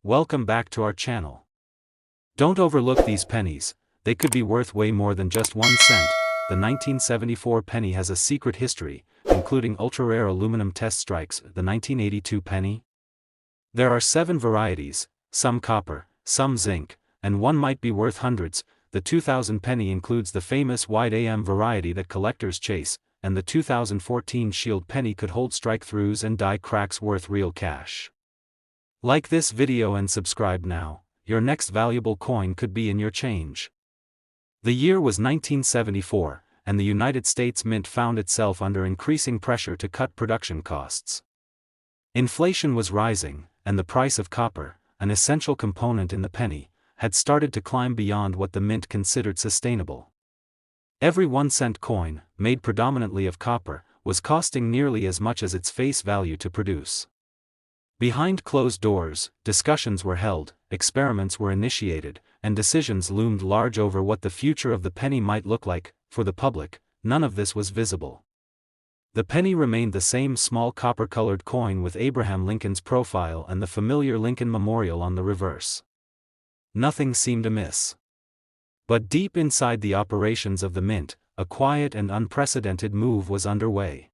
Welcome back to our channel. Don't overlook these pennies, they could be worth way more than just 1 cent. The 1974 penny has a secret history, including ultra-rare aluminum test strikes. The 1982 penny? There are 7 varieties, some copper, some zinc, and one might be worth hundreds. The 2000 penny includes the famous wide AM variety that collectors chase, and the 2014 shield penny could hold strike-throughs and die cracks worth real cash. Like this video and subscribe now, your next valuable coin could be in your change. The year was 1974, and the United States Mint found itself under increasing pressure to cut production costs. Inflation was rising, and the price of copper, an essential component in the penny, had started to climb beyond what the Mint considered sustainable. Every 1 cent coin, made predominantly of copper, was costing nearly as much as its face value to produce. Behind closed doors, discussions were held, experiments were initiated, and decisions loomed large over what the future of the penny might look like. For the public, none of this was visible. The penny remained the same small copper-colored coin with Abraham Lincoln's profile and the familiar Lincoln Memorial on the reverse. Nothing seemed amiss. But deep inside the operations of the Mint, a quiet and unprecedented move was underway.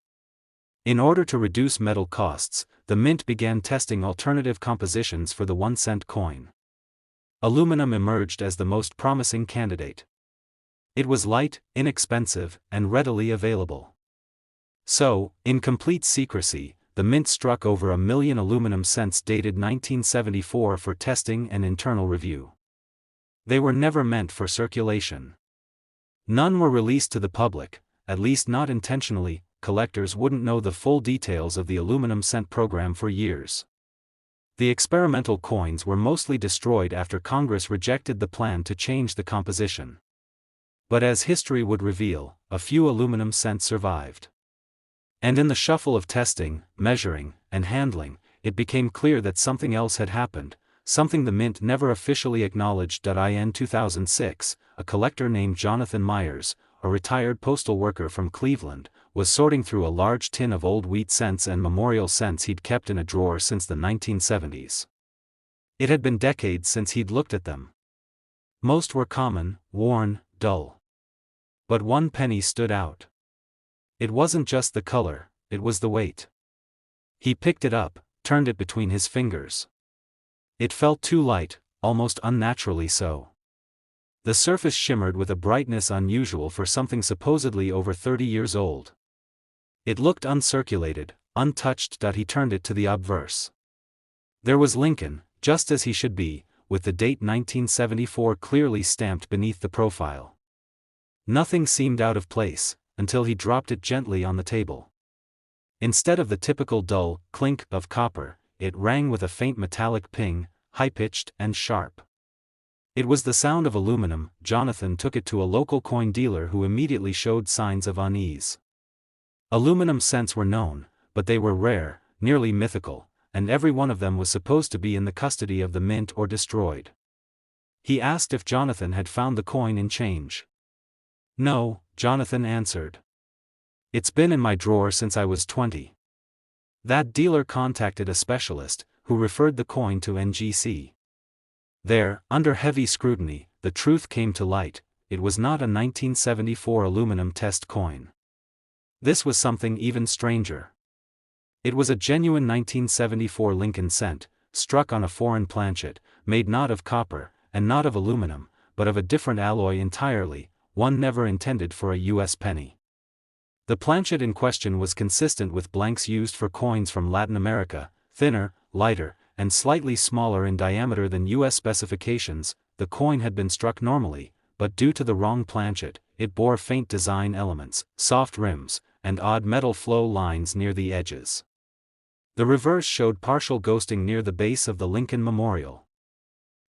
In order to reduce metal costs, the Mint began testing alternative compositions for the 1 cent coin. Aluminum emerged as the most promising candidate. It was light, inexpensive, and readily available. So, in complete secrecy, the Mint struck over 1 million aluminum cents dated 1974 for testing and internal review. They were never meant for circulation. None were released to the public, at least not intentionally. Collectors wouldn't know the full details of the aluminum cent program for years. The experimental coins were mostly destroyed after Congress rejected the plan to change the composition. But as history would reveal, a few aluminum cents survived. And in the shuffle of testing, measuring, and handling, it became clear that something else had happened, something the Mint never officially acknowledged. In 2006, a collector named Jonathan Myers, a retired postal worker from Cleveland, was sorting through a large tin of old wheat cents and memorial cents he'd kept in a drawer since the 1970s. It had been decades since he'd looked at them. Most were common, worn, dull. But one penny stood out. It wasn't just the color, it was the weight. He picked it up, turned it between his fingers. It felt too light, almost unnaturally so. The surface shimmered with a brightness unusual for something supposedly over 30 years old. It looked uncirculated, untouched. He turned it to the obverse. There was Lincoln, just as he should be, with the date 1974 clearly stamped beneath the profile. Nothing seemed out of place, until he dropped it gently on the table. Instead of the typical dull clink of copper, it rang with a faint metallic ping, high-pitched and sharp. It was the sound of aluminum. Jonathan took it to a local coin dealer who immediately showed signs of unease. Aluminum cents were known, but they were rare, nearly mythical, and every one of them was supposed to be in the custody of the Mint or destroyed. He asked if Jonathan had found the coin in change. "No," Jonathan answered. "It's been in my drawer since I was 20. That dealer contacted a specialist, who referred the coin to NGC. There, under heavy scrutiny, the truth came to light: it was not a 1974 aluminum test coin. This was something even stranger. It was a genuine 1974 Lincoln cent, struck on a foreign planchet, made not of copper, and not of aluminum, but of a different alloy entirely, one never intended for a U.S. penny. The planchet in question was consistent with blanks used for coins from Latin America, thinner, lighter, and slightly smaller in diameter than U.S. specifications. The coin had been struck normally, but due to the wrong planchet, it bore faint design elements, soft rims, and odd metal flow lines near the edges. The reverse showed partial ghosting near the base of the Lincoln Memorial.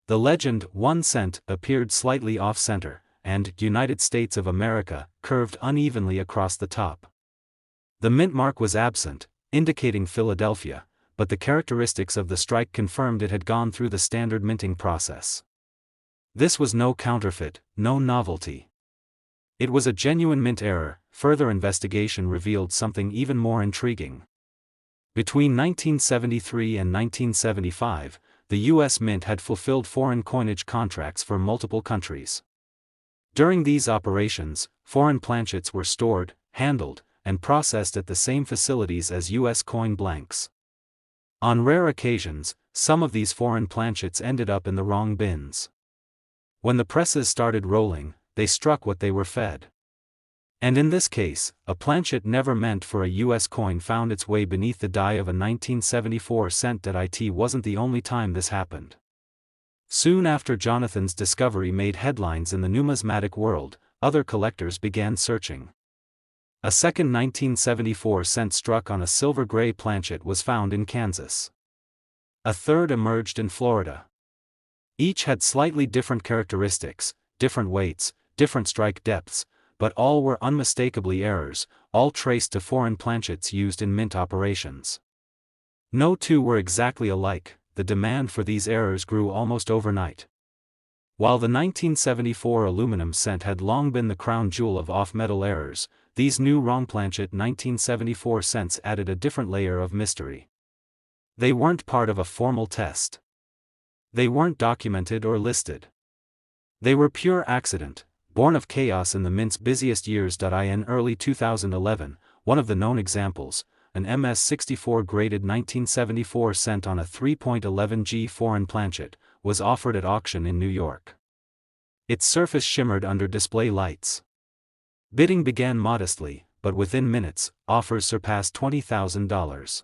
The legend, 1 cent, appeared slightly off-center, and United States of America curved unevenly across the top. The mint mark was absent, indicating Philadelphia, but the characteristics of the strike confirmed it had gone through the standard minting process. This was no counterfeit, no novelty. It was a genuine mint error. Further investigation revealed something even more intriguing. Between 1973 and 1975, the U.S. Mint had fulfilled foreign coinage contracts for multiple countries. During these operations, foreign planchets were stored, handled, and processed at the same facilities as U.S. coin blanks. On rare occasions, some of these foreign planchets ended up in the wrong bins. When the presses started rolling, they struck what they were fed. And in this case, a planchet never meant for a U.S. coin found its way beneath the die of a 1974 cent. It wasn't the only time this happened. Soon after Jonathan's discovery made headlines in the numismatic world, other collectors began searching. A second 1974 cent struck on a silver-gray planchet was found in Kansas. A third emerged in Florida. Each had slightly different characteristics, different weights, different strike depths, but all were unmistakably errors, all traced to foreign planchets used in mint operations. No two were exactly alike. The demand for these errors grew almost overnight. While the 1974 aluminum cent had long been the crown jewel of off-metal errors, these new wrong planchet 1974 cents added a different layer of mystery. They weren't part of a formal test. They weren't documented or listed. They were pure accident, born of chaos in the mint's busiest years. In early 2011, one of the known examples, an MS-64 graded 1974 cent on a 3.11G foreign planchet, was offered at auction in New York. Its surface shimmered under display lights. Bidding began modestly, but within minutes, offers surpassed $20,000.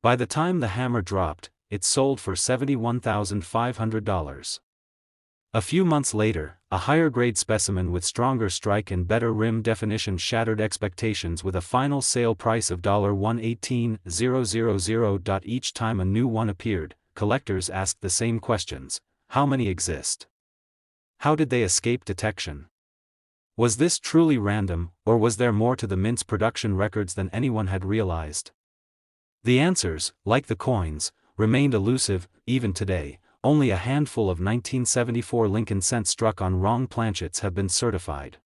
By the time the hammer dropped, it sold for $71,500. A few months later, a higher-grade specimen with stronger strike and better rim definition shattered expectations with a final sale price of $118,000. Each time a new one appeared, collectors asked the same questions: how many exist? How did they escape detection? Was this truly random, or was there more to the mint's production records than anyone had realized? The answers, like the coins, remained elusive. Even today, only a handful of 1974 Lincoln cents struck on wrong planchets have been certified.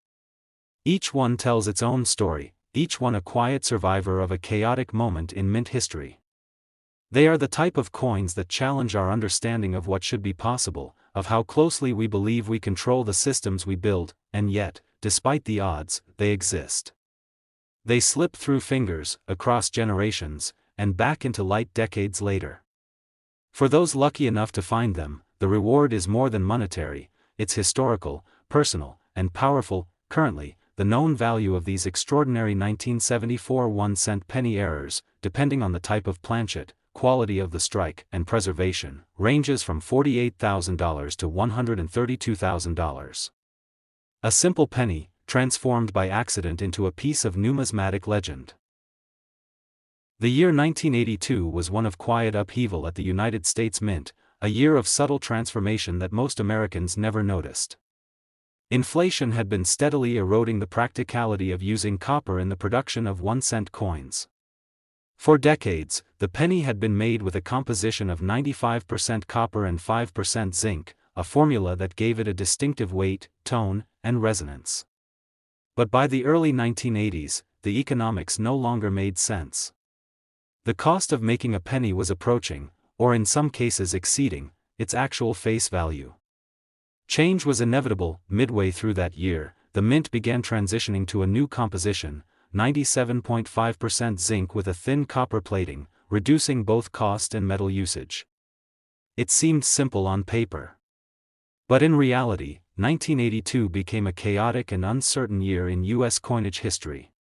Each one tells its own story, each one a quiet survivor of a chaotic moment in mint history. They are the type of coins that challenge our understanding of what should be possible, of how closely we believe we control the systems we build, and yet, despite the odds, they exist. They slip through fingers, across generations, and back into light decades later. For those lucky enough to find them, the reward is more than monetary, it's historical, personal, and powerful. Currently, the known value of these extraordinary 1974 1-cent penny errors, depending on the type of planchet, quality of the strike, and preservation, ranges from $48,000 to $132,000. A simple penny, transformed by accident into a piece of numismatic legend. The year 1982 was one of quiet upheaval at the United States Mint, a year of subtle transformation that most Americans never noticed. Inflation had been steadily eroding the practicality of using copper in the production of 1-cent coins. For decades, the penny had been made with a composition of 95% copper and 5% zinc, a formula that gave it a distinctive weight, tone, and resonance. But by the early 1980s, the economics no longer made sense. The cost of making a penny was approaching, or in some cases exceeding, its actual face value. Change was inevitable. Midway through that year, the mint began transitioning to a new composition, 97.5% zinc with a thin copper plating, reducing both cost and metal usage. It seemed simple on paper. But in reality, 1982 became a chaotic and uncertain year in U.S. coinage history.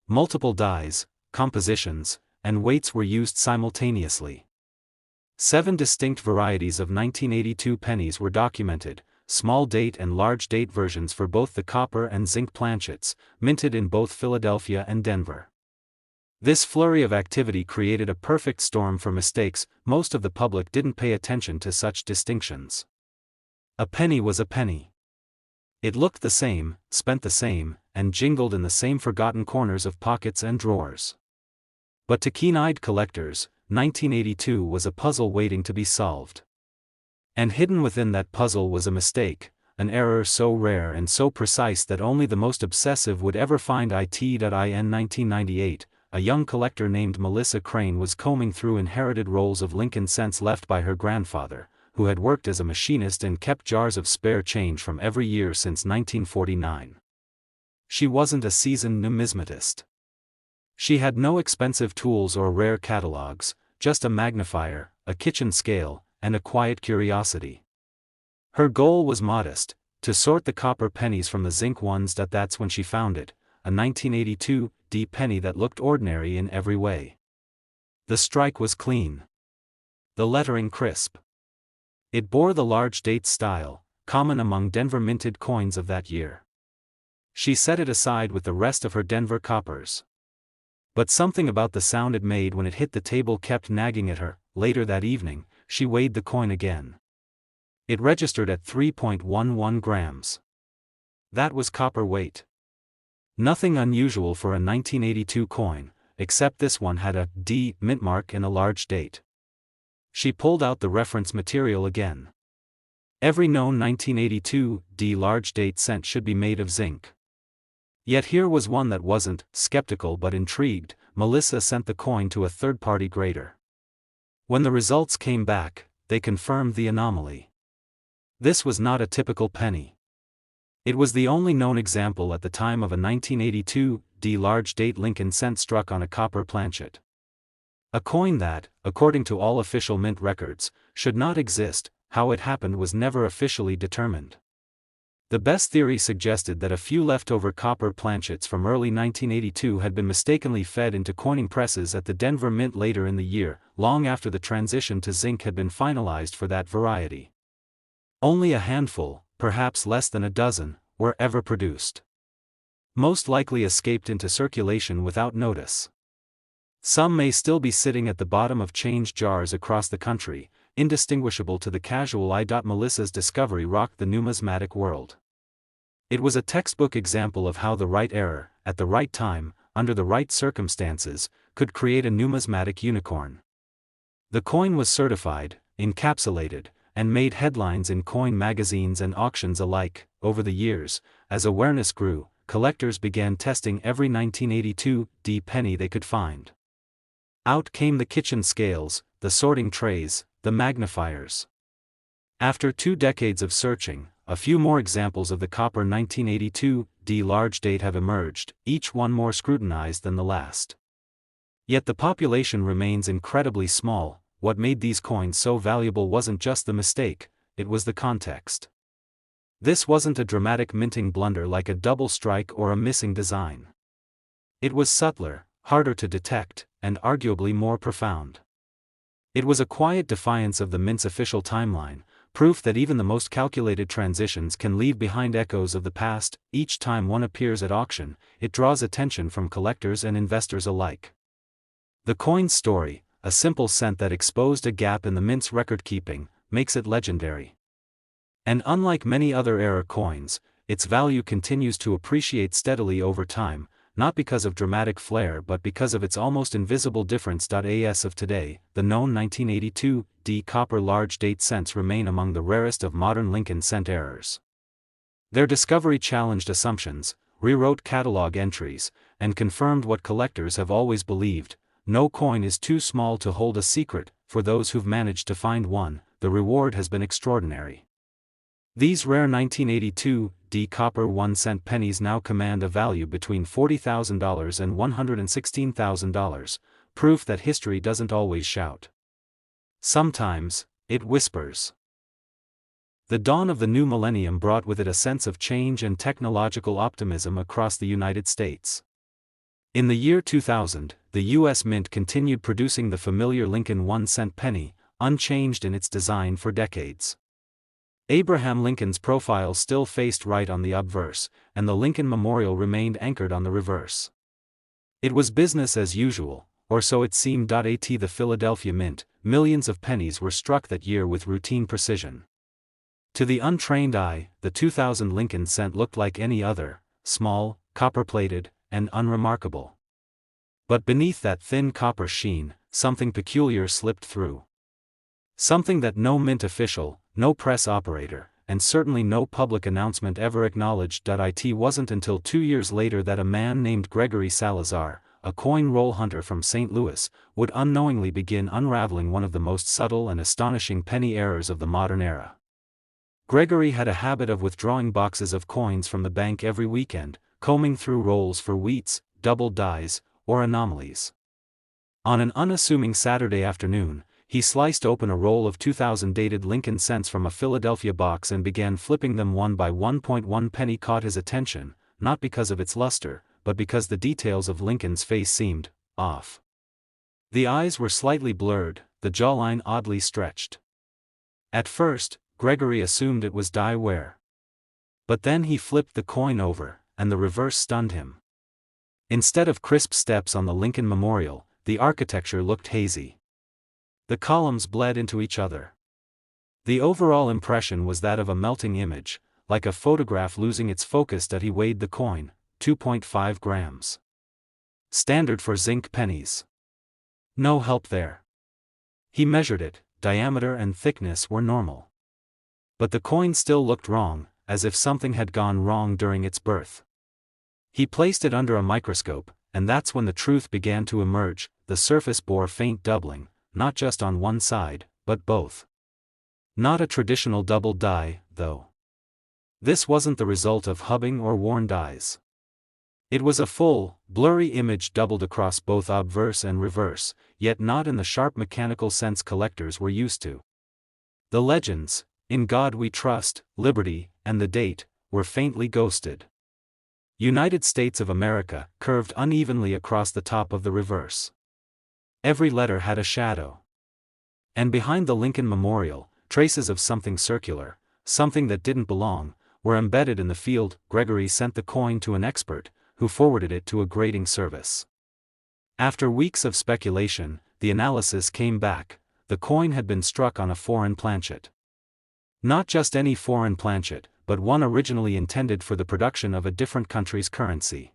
Multiple dies, compositions, and weights were used simultaneously. 7 distinct varieties of 1982 pennies were documented, small date and large date versions for both the copper and zinc planchets, minted in both Philadelphia and Denver. This flurry of activity created a perfect storm for mistakes. Most of the public didn't pay attention to such distinctions. A penny was a penny. It looked the same, spent the same, and jingled in the same forgotten corners of pockets and drawers. But to keen-eyed collectors, 1982 was a puzzle waiting to be solved. And hidden within that puzzle was a mistake, an error so rare and so precise that only the most obsessive would ever find it. In 1998, a young collector named Melissa Crane was combing through inherited rolls of Lincoln cents left by her grandfather, who had worked as a machinist and kept jars of spare change from every year since 1949. She wasn't a seasoned numismatist. She had no expensive tools or rare catalogs, just a magnifier, a kitchen scale, and a quiet curiosity. Her goal was modest: to sort the copper pennies from the zinc ones. That's when she found it, a 1982 D penny that looked ordinary in every way. The strike was clean. The lettering crisp. It bore the large date style, common among Denver minted coins of that year. She set it aside with the rest of her Denver coppers. But something about the sound it made when it hit the table kept nagging at her. Later that evening, she weighed the coin again. It registered at 3.11 grams. That was copper weight. Nothing unusual for a 1982 coin, except this one had a D mint mark and a large date. She pulled out the reference material again. Every known 1982 D large date cent should be made of zinc. Yet here was one that wasn't. Skeptical but intrigued, Melissa sent the coin to a third-party grader. When the results came back, they confirmed the anomaly. This was not a typical penny. It was the only known example at the time of a 1982 D large date Lincoln cent struck on a copper planchet. A coin that, according to all official mint records, should not exist. How it happened was never officially determined. The best theory suggested that a few leftover copper planchets from early 1982 had been mistakenly fed into coining presses at the Denver Mint later in the year, long after the transition to zinc had been finalized for that variety. Only a handful, perhaps less than a dozen, were ever produced. Most likely escaped into circulation without notice. Some may still be sitting at the bottom of change jars across the country, indistinguishable to the casual eye. Melissa's discovery rocked the numismatic world. It was a textbook example of how the right error, at the right time, under the right circumstances, could create a numismatic unicorn. The coin was certified, encapsulated, and made headlines in coin magazines and auctions alike. Over the years, as awareness grew, collectors began testing every 1982 D penny they could find. Out came the kitchen scales, the sorting trays, the magnifiers. After 2 decades of searching, a few more examples of the copper 1982 D large date have emerged, each one more scrutinized than the last. Yet the population remains incredibly small. What made these coins so valuable wasn't just the mistake, it was the context. This wasn't a dramatic minting blunder like a double strike or a missing design. It was subtler, harder to detect, and arguably more profound. It was a quiet defiance of the mint's official timeline, proof that even the most calculated transitions can leave behind echoes of the past. Each time one appears at auction, it draws attention from collectors and investors alike. The coin's story, a simple cent that exposed a gap in the mint's record-keeping, makes it legendary. And unlike many other era coins, its value continues to appreciate steadily over time, not because of dramatic flair but because of its almost invisible difference. As of today, the known 1982 D copper large date cents remain among the rarest of modern Lincoln cent errors. Their discovery challenged assumptions, rewrote catalog entries, and confirmed what collectors have always believed: no coin is too small to hold a secret. For those who've managed to find one, the reward has been extraordinary. These rare 1982 D copper 1-cent pennies now command a value between $40,000 and $116,000, proof that history doesn't always shout. Sometimes, it whispers. The dawn of the new millennium brought with it a sense of change and technological optimism across the United States. In the year 2000, the U.S. Mint continued producing the familiar Lincoln 1-cent penny, unchanged in its design for decades. Abraham Lincoln's profile still faced right on the obverse, and the Lincoln Memorial remained anchored on the reverse. It was business as usual, or so it seemed. At the Philadelphia Mint, millions of pennies were struck that year with routine precision. To the untrained eye, the 2000 Lincoln cent looked like any other, small, copper-plated, and unremarkable. But beneath that thin copper sheen, something peculiar slipped through. Something that no mint official, no press operator, and certainly no public announcement ever acknowledged. It wasn't until 2 years later that a man named Gregory Salazar, a coin roll hunter from St. Louis, would unknowingly begin unraveling one of the most subtle and astonishing penny errors of the modern era. Gregory had a habit of withdrawing boxes of coins from the bank every weekend, combing through rolls for wheats, double dies, or anomalies. On an unassuming Saturday afternoon, he sliced open a roll of 2000 dated Lincoln cents from a Philadelphia box and began flipping them one by one. One penny caught his attention, not because of its luster, but because the details of Lincoln's face seemed off. The eyes were slightly blurred, the jawline oddly stretched. At first, Gregory assumed it was die wear. But then he flipped the coin over, and the reverse stunned him. Instead of crisp steps on the Lincoln Memorial, the architecture looked hazy. The columns bled into each other. The overall impression was that of a melting image, like a photograph losing its focus. He weighed the coin, 2.5 grams. Standard for zinc pennies. No help there. He measured it, diameter and thickness were normal. But the coin still looked wrong, as if something had gone wrong during its birth. He placed it under a microscope, and that's when the truth began to emerge. The surface bore faint doubling, not just on one side, but both. Not a traditional double die, though. This wasn't the result of hubbing or worn dies. It was a full, blurry image doubled across both obverse and reverse, yet not in the sharp mechanical sense collectors were used to. The legends, "In God We Trust," "Liberty," and the date, were faintly ghosted. United States of America curved unevenly across the top of the reverse. Every letter had a shadow. And behind the Lincoln Memorial, traces of something circular, something that didn't belong, were embedded in the field. Gregory sent the coin to an expert, who forwarded it to a grading service. After weeks of speculation, the analysis came back: the coin had been struck on a foreign planchet. Not just any foreign planchet, but one originally intended for the production of a different country's currency.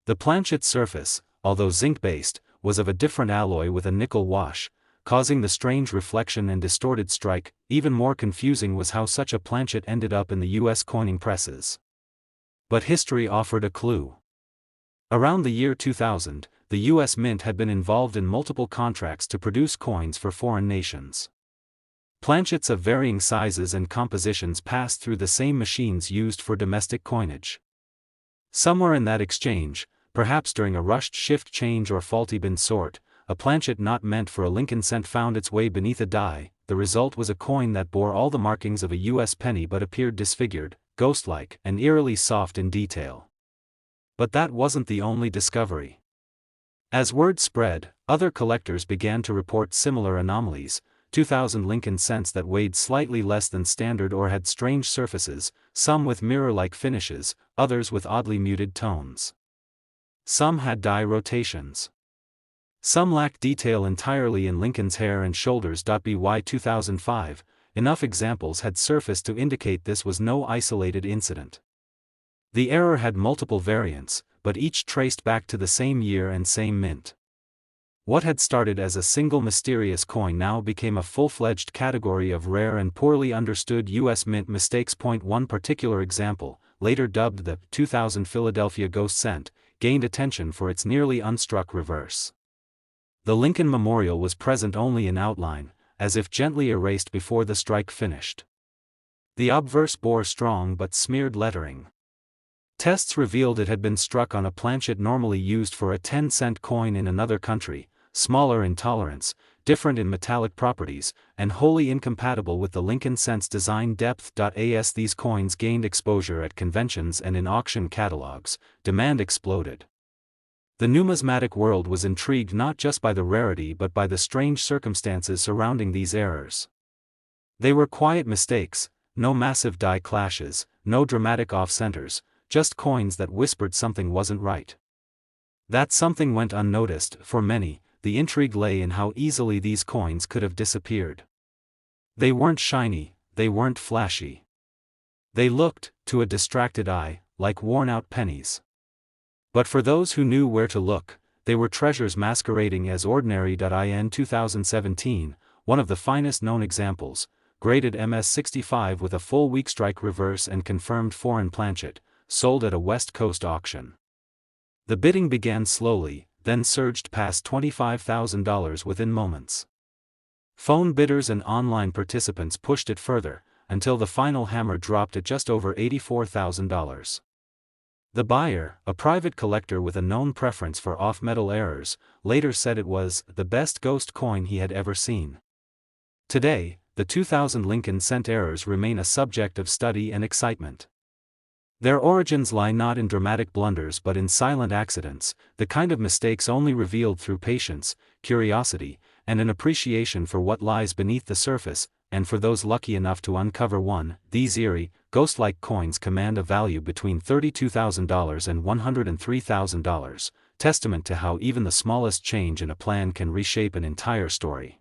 The planchet's surface, although zinc-based, was of a different alloy with a nickel wash, causing the strange reflection and distorted strike. Even more confusing was how such a planchet ended up in the U.S. coining presses. But history offered a clue. Around the year 2000, the U.S. Mint had been involved in multiple contracts to produce coins for foreign nations. Planchets of varying sizes and compositions passed through the same machines used for domestic coinage. Somewhere in that exchange, perhaps during a rushed shift change or faulty bin sort, a planchet not meant for a Lincoln cent found its way beneath a die. The result was a coin that bore all the markings of a U.S. penny but appeared disfigured, ghost-like, and eerily soft in detail. But that wasn't the only discovery. As word spread, other collectors began to report similar anomalies: 2000 Lincoln cents that weighed slightly less than standard or had strange surfaces, some with mirror-like finishes, others with oddly muted tones. Some had die rotations. Some lacked detail entirely in Lincoln's hair and shoulders. By 2005, enough examples had surfaced to indicate this was no isolated incident. The error had multiple variants, but each traced back to the same year and same mint. What had started as a single mysterious coin now became a full-fledged category of rare and poorly understood U.S. Mint mistakes. One particular example, later dubbed the 2000 Philadelphia Ghost Cent, gained attention for its nearly unstruck reverse. The Lincoln Memorial was present only in outline, as if gently erased before the strike finished. The obverse bore strong but smeared lettering. Tests revealed it had been struck on a planchet normally used for a 10-cent coin in another country, smaller in tolerance, different in metallic properties, and wholly incompatible with the Lincoln cent's design depth. As these coins gained exposure at conventions and in auction catalogs, demand exploded. The numismatic world was intrigued not just by the rarity but by the strange circumstances surrounding these errors. They were quiet mistakes, no massive die clashes, no dramatic off-centers, just coins that whispered something wasn't right. That something went unnoticed. For many, the intrigue lay in how easily these coins could have disappeared. They weren't shiny, they weren't flashy. They looked, to a distracted eye, like worn-out pennies. But for those who knew where to look, they were treasures masquerading as ordinary. In 2017, one of the finest known examples, graded MS-65 with a full weak strike reverse and confirmed foreign planchet, sold at a West Coast auction. The bidding began slowly, then surged past $25,000 within moments. Phone bidders and online participants pushed it further, until the final hammer dropped at just over $84,000. The buyer, a private collector with a known preference for off-metal errors, later said it was the best ghost coin he had ever seen. Today, the 2000 Lincoln cent errors remain a subject of study and excitement. Their origins lie not in dramatic blunders but in silent accidents, the kind of mistakes only revealed through patience, curiosity, and an appreciation for what lies beneath the surface, and for those lucky enough to uncover one. These eerie, ghost-like coins command a value between $32,000 and $103,000, testament to how even the smallest change in a plan can reshape an entire story.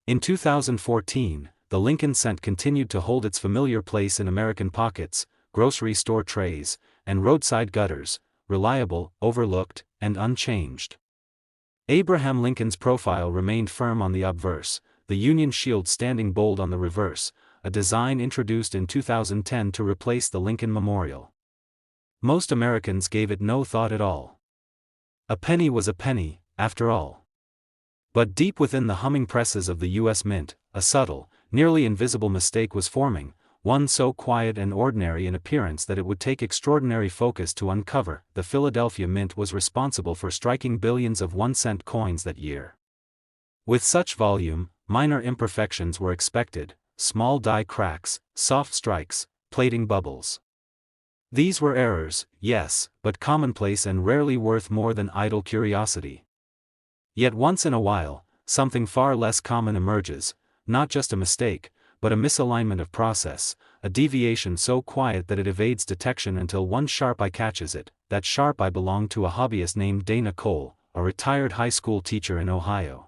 In 2014, the Lincoln cent continued to hold its familiar place in American pockets, grocery store trays, and roadside gutters, reliable, overlooked, and unchanged. Abraham Lincoln's profile remained firm on the obverse, the Union Shield standing bold on the reverse, a design introduced in 2010 to replace the Lincoln Memorial. Most Americans gave it no thought at all. A penny was a penny, after all. But deep within the humming presses of the U.S. Mint, a subtle, nearly invisible mistake was forming, one so quiet and ordinary in appearance that it would take extraordinary focus to uncover. The Philadelphia Mint was responsible for striking billions of 1-cent coins that year. With such volume, minor imperfections were expected: small die cracks, soft strikes, plating bubbles. These were errors, yes, but commonplace and rarely worth more than idle curiosity. Yet once in a while, something far less common emerges, not just a mistake, but a misalignment of process, a deviation so quiet that it evades detection until one sharp eye catches it. That sharp eye belonged to a hobbyist named Dana Cole, a retired high school teacher in Ohio.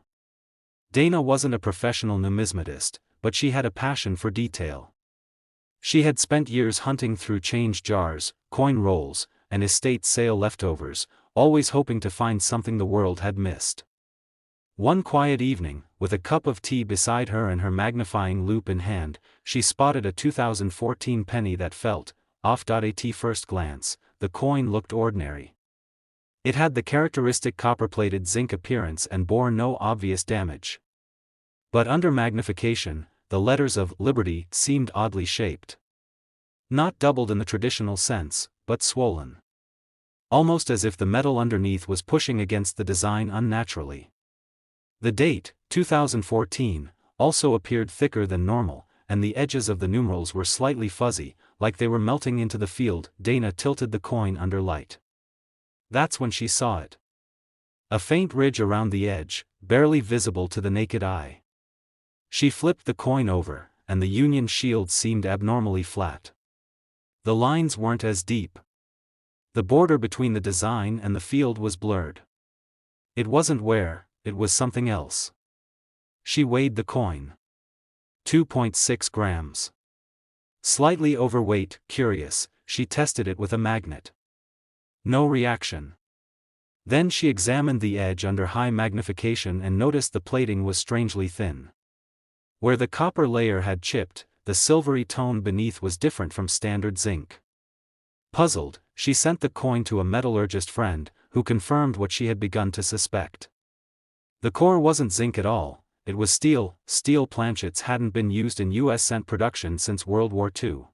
Dana wasn't a professional numismatist, but she had a passion for detail. She had spent years hunting through change jars, coin rolls, and estate sale leftovers, always hoping to find something the world had missed. One quiet evening, with a cup of tea beside her and her magnifying loupe in hand, she spotted a 2014 penny that felt off. At first glance, the coin looked ordinary. It had the characteristic copper-plated zinc appearance and bore no obvious damage. But under magnification, the letters of Liberty seemed oddly shaped. Not doubled in the traditional sense, but swollen. Almost as if the metal underneath was pushing against the design unnaturally. The date, 2014, also appeared thicker than normal, and the edges of the numerals were slightly fuzzy, like they were melting into the field. Dana tilted the coin under light. That's when she saw it. A faint ridge around the edge, barely visible to the naked eye. She flipped the coin over, and the Union Shield seemed abnormally flat. The lines weren't as deep. The border between the design and the field was blurred. It wasn't wear, it was something else. She weighed the coin. 2.6 grams. Slightly overweight. Curious, she tested it with a magnet. No reaction. Then she examined the edge under high magnification and noticed the plating was strangely thin. Where the copper layer had chipped, the silvery tone beneath was different from standard zinc. Puzzled, she sent the coin to a metallurgist friend, who confirmed what she had begun to suspect. The core wasn't zinc at all, it was steel. Steel planchets hadn't been used in U.S. cent production since World War II.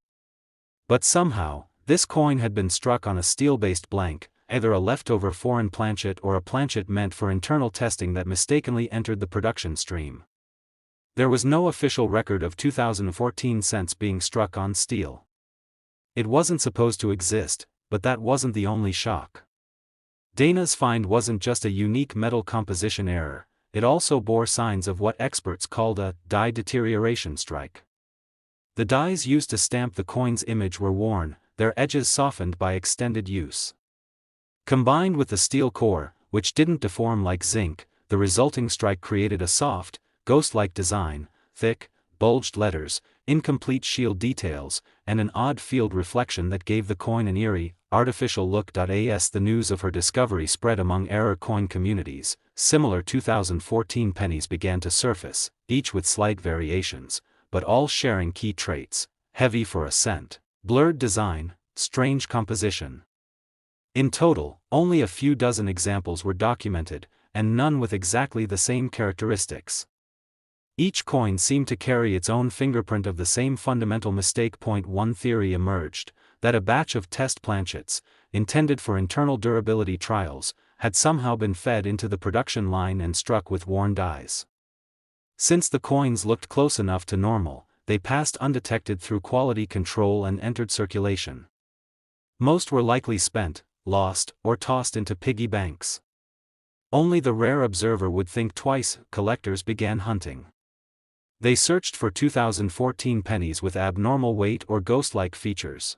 But somehow, this coin had been struck on a steel-based blank, either a leftover foreign planchet or a planchet meant for internal testing that mistakenly entered the production stream. There was no official record of 2014 cents being struck on steel. It wasn't supposed to exist, but that wasn't the only shock. Dana's find wasn't just a unique metal composition error, it also bore signs of what experts called a die deterioration strike. The dies used to stamp the coin's image were worn, their edges softened by extended use. Combined with the steel core, which didn't deform like zinc, the resulting strike created a soft, ghost-like design, thick, bulged letters, incomplete shield details, and an odd field reflection that gave the coin an eerie, artificial look. As the news of her discovery spread among error coin communities, similar 2014 pennies began to surface, each with slight variations, but all sharing key traits: heavy for a cent, blurred design, strange composition. In total, only a few dozen examples were documented, and none with exactly the same characteristics. Each coin seemed to carry its own fingerprint of the same fundamental mistake. One theory emerged, that a batch of test planchets, intended for internal durability trials, had somehow been fed into the production line and struck with worn dies. Since the coins looked close enough to normal, they passed undetected through quality control and entered circulation. Most were likely spent, lost, or tossed into piggy banks. Only the rare observer would think twice. Collectors began hunting. They searched for 2014 pennies with abnormal weight or ghost-like features.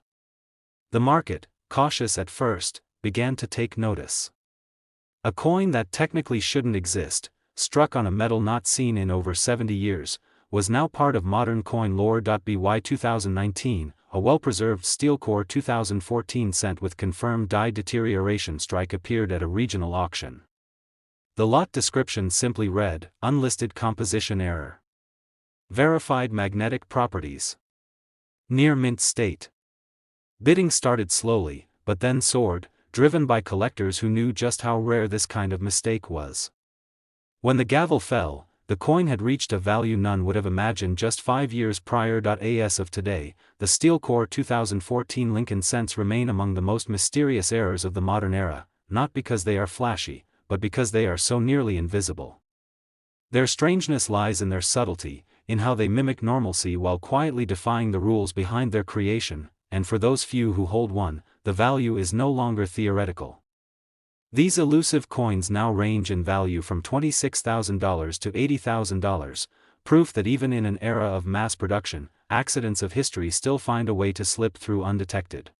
The market, cautious at first, began to take notice. A coin that technically shouldn't exist, struck on a metal not seen in over 70 years, was now part of modern coin lore. By 2019, a well-preserved steel core 2014 cent with confirmed die deterioration strike appeared at a regional auction. The lot description simply read, "Unlisted composition error. Verified magnetic properties. Near mint state." Bidding started slowly, but then soared, driven by collectors who knew just how rare this kind of mistake was. When the gavel fell, the coin had reached a value none would have imagined just 5 years prior. As of today, the steel core 2014 Lincoln cents remain among the most mysterious errors of the modern era, not because they are flashy, but because they are so nearly invisible. Their strangeness lies in their subtlety, in how they mimic normalcy while quietly defying the rules behind their creation, and for those few who hold one, the value is no longer theoretical. These elusive coins now range in value from $26,000 to $80,000, proof that even in an era of mass production, accidents of history still find a way to slip through undetected.